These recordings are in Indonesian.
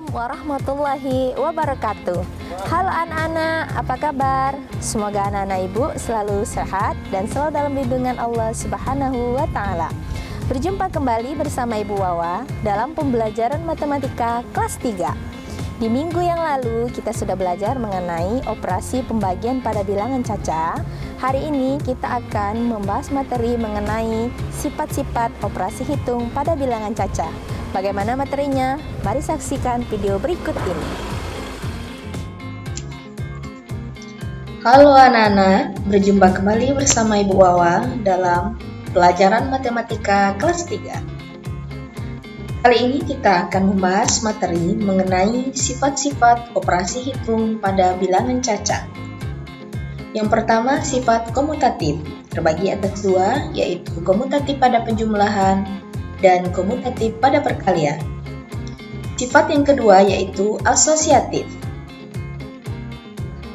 Assalamualaikum warahmatullahi wabarakatuh. Halo anak-anak, apa kabar? Semoga anak-anak ibu selalu sehat dan selalu dalam lindungan Allah Subhanahu wa Ta'ala. Berjumpa kembali bersama Ibu Wawa dalam pembelajaran matematika kelas 3. Di minggu yang lalu kita sudah belajar mengenai operasi pembagian pada bilangan caca. Hari ini kita akan membahas materi mengenai sifat-sifat operasi hitung pada bilangan caca. Bagaimana materinya? Mari saksikan video berikut ini. Halo anak-anak, berjumpa kembali bersama Ibu Wawa dalam pelajaran matematika kelas 3. Kali ini kita akan membahas materi mengenai sifat-sifat operasi hitung pada bilangan caca. Yang pertama, sifat komutatif, terbagi atas dua, yaitu komutatif pada penjumlahan dan komutatif pada perkalian. Sifat yang kedua yaitu asosiatif.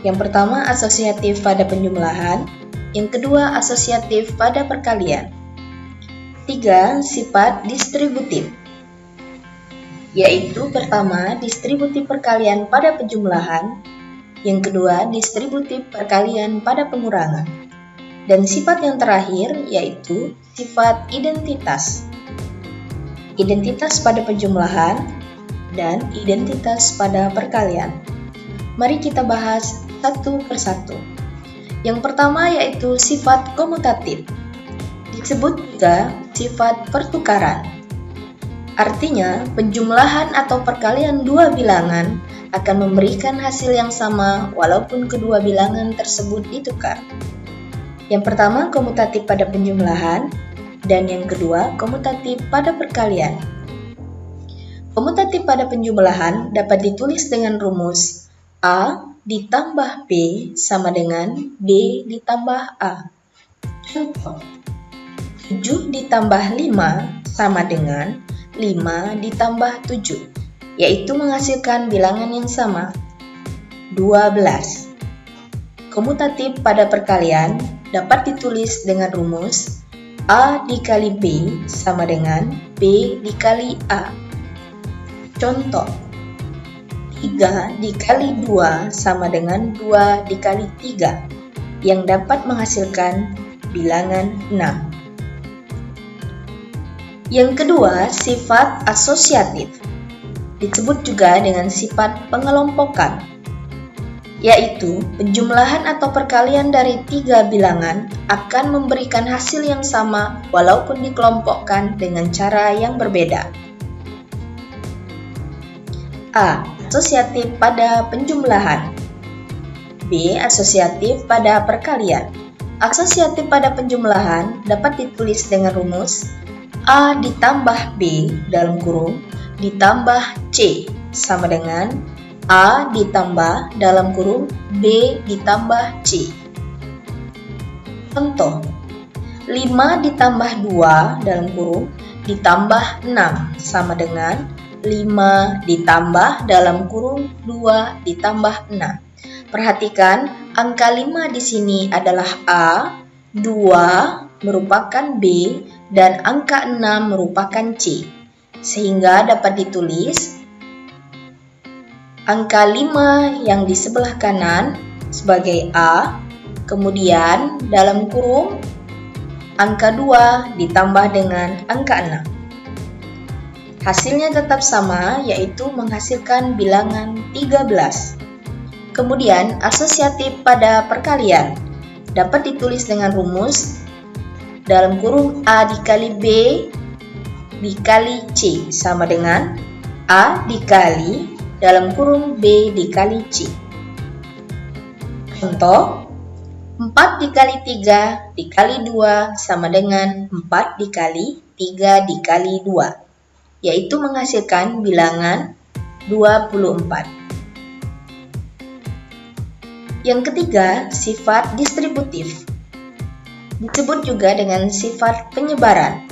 Yang pertama asosiatif pada penjumlahan, yang kedua asosiatif pada perkalian. 3. Sifat distributif, yaitu pertama distributif perkalian pada penjumlahan, yang kedua distributif perkalian pada pengurangan. Dan sifat yang terakhir yaitu sifat identitas. Identitas pada penjumlahan dan identitas pada perkalian. Mari kita bahas satu persatu. Yang pertama yaitu sifat komutatif. Disebut juga sifat pertukaran. Artinya, penjumlahan atau perkalian dua bilangan akan memberikan hasil yang sama walaupun kedua bilangan tersebut ditukar. Yang pertama komutatif pada penjumlahan, dan yang kedua komutatif pada perkalian. Komutatif pada penjumlahan dapat ditulis dengan rumus A ditambah B sama dengan B ditambah A. Contoh, 7 ditambah 5 sama dengan 5 ditambah 7, yaitu menghasilkan bilangan yang sama, 12. Komutatif pada perkalian dapat ditulis dengan rumus A dikali B sama dengan B dikali A. Contoh, 3 dikali 2 sama dengan 2 dikali 3, yang dapat menghasilkan bilangan 6. Yang kedua, sifat asosiatif. Disebut juga dengan sifat pengelompokan, yaitu penjumlahan atau perkalian dari 3 bilangan akan memberikan hasil yang sama walaupun dikelompokkan dengan cara yang berbeda. A. Asosiatif pada penjumlahan. B. Asosiatif pada perkalian. Asosiatif pada penjumlahan dapat ditulis dengan rumus A ditambah B dalam kurung ditambah C sama dengan A ditambah dalam kurung B ditambah C. Contoh, 5 ditambah 2 dalam kurung ditambah 6 sama dengan 5 ditambah dalam kurung 2 ditambah 6. Perhatikan, angka 5 di sini adalah A, 2 merupakan B, dan angka 6 merupakan C. Sehingga dapat ditulis angka 5 yang di sebelah kanan sebagai A, kemudian dalam kurung angka 2 ditambah dengan angka 6. Hasilnya tetap sama, yaitu menghasilkan bilangan 13. Kemudian asosiatif pada perkalian dapat ditulis dengan rumus dalam kurung A dikali B dikali C sama dengan A dikali dalam kurung B dikali C. Contoh, 4 dikali 3 dikali 2 sama dengan 4 dikali 3 dikali 2, yaitu menghasilkan bilangan 24. Yang ketiga, sifat distributif. Disebut juga dengan sifat penyebaran,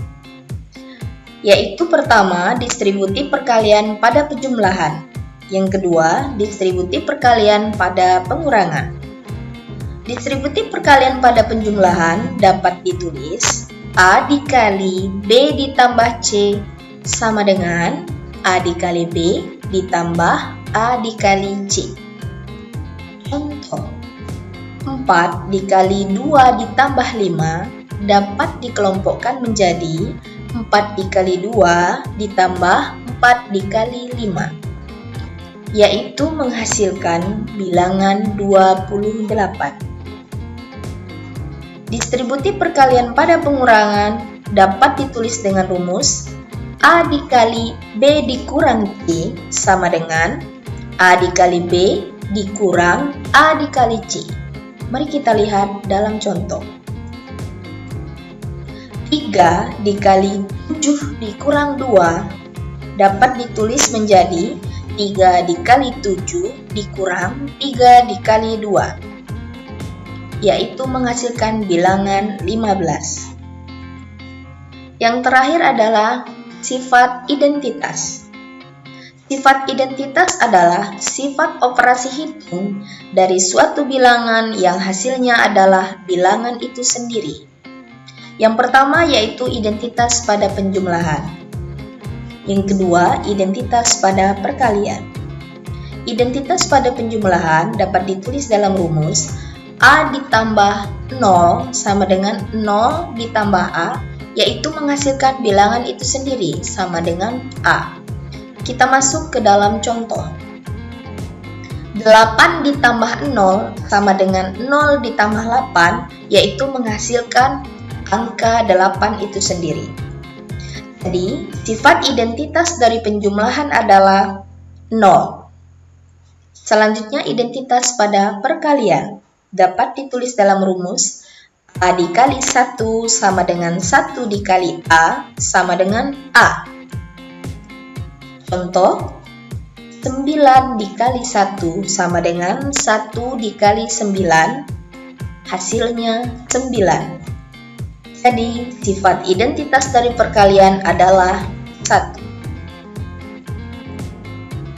yaitu pertama distributif perkalian pada penjumlahan, yang kedua distributif perkalian pada pengurangan. Distributif perkalian pada penjumlahan dapat ditulis A dikali B ditambah C sama dengan A dikali B ditambah A dikali C. Contoh, 4 dikali 2 ditambah 5 dapat dikelompokkan menjadi 4 dikali 2 ditambah 4 dikali 5, yaitu menghasilkan bilangan 28. Distributif perkalian pada pengurangan dapat ditulis dengan rumus A dikali B dikurang C sama dengan A dikali B dikurang A dikali C. Mari kita lihat dalam contoh. 3 dikali 7 dikurang 2 dapat ditulis menjadi 3 dikali 7 dikurang 3 dikali 2, yaitu menghasilkan bilangan 15. Yang terakhir adalah sifat identitas. Sifat identitas adalah sifat operasi hitung dari suatu bilangan yang hasilnya adalah bilangan itu sendiri. Yang pertama yaitu identitas pada penjumlahan. Yang kedua, identitas pada perkalian. Identitas pada penjumlahan dapat ditulis dalam rumus A ditambah 0 sama dengan 0 ditambah A, yaitu menghasilkan bilangan itu sendiri sama dengan A. Kita masuk ke dalam contoh. 8 ditambah 0 sama dengan 0 ditambah 8, yaitu menghasilkan angka 8 itu sendiri. Jadi, sifat identitas dari penjumlahan adalah 0. Selanjutnya, identitas pada perkalian dapat ditulis dalam rumus A dikali 1 sama dengan 1 dikali A sama dengan A. Contoh, 9 dikali 1 sama dengan 1 dikali 9, hasilnya 9. Jadi, sifat identitas dari perkalian adalah 1.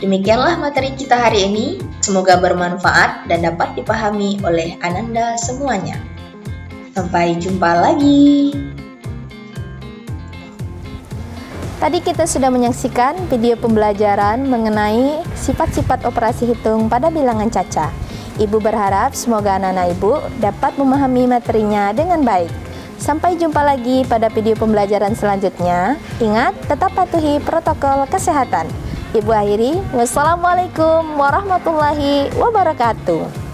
Demikianlah materi kita hari ini. Semoga bermanfaat dan dapat dipahami oleh Ananda semuanya. Sampai jumpa lagi. Tadi kita sudah menyaksikan video pembelajaran mengenai sifat-sifat operasi hitung pada bilangan caca. Ibu berharap semoga anak-anak ibu dapat memahami materinya dengan baik. Sampai jumpa lagi pada video pembelajaran selanjutnya. Ingat, tetap patuhi protokol kesehatan. Ibu akhiri, wassalamualaikum warahmatullahi wabarakatuh.